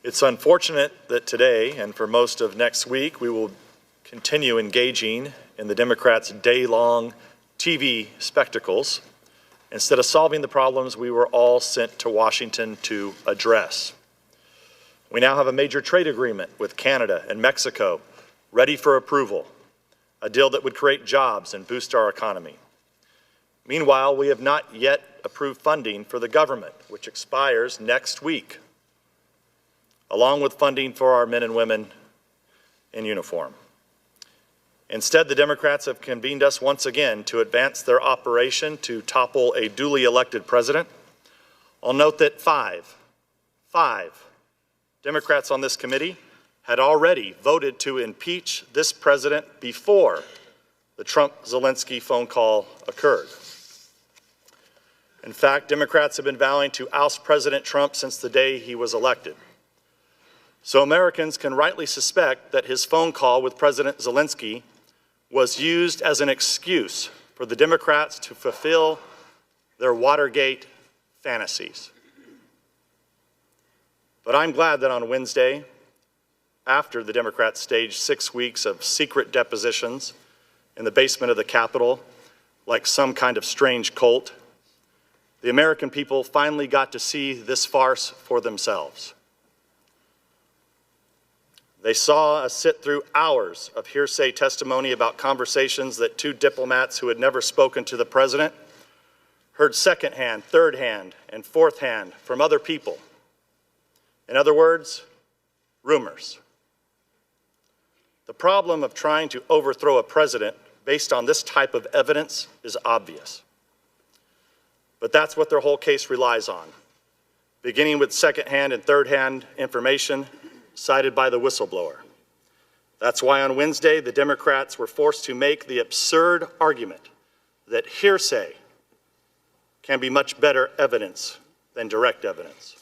It's unfortunate that today and for most of next week we will continue engaging in the Democrats' day-long TV spectacles instead of solving the problems we were all sent to Washington to address. We now have a major trade agreement with Canada and Mexico ready for approval, a deal that would create jobs and boost our economy. Meanwhile, we have not yet approved funding for the government, which expires next week, along with funding for our men and women in uniform. Instead, the Democrats have convened us once again to advance their operation to topple a duly elected president. I'll note that five Democrats on this committee had already voted to impeach this president before the Trump-Zelensky phone call occurred. In fact, Democrats have been vowing to oust President Trump since the day he was elected. So Americans can rightly suspect that his phone call with President Zelensky was used as an excuse for the Democrats to fulfill their Watergate fantasies. But I'm glad that on Wednesday, after the Democrats staged 6 weeks of secret depositions in the basement of the Capitol, like some kind of strange cult, the American people finally got to see this farce for themselves. They saw us sit through hours of hearsay testimony about conversations that two diplomats who had never spoken to the president heard secondhand, third-hand, and fourth-hand from other people. In other words, rumors. The problem of trying to overthrow a president based on this type of evidence is obvious. But that's what their whole case relies on, beginning with second-hand and third-hand information cited by the whistleblower. That's why on Wednesday, the Democrats were forced to make the absurd argument that hearsay can be much better evidence than direct evidence.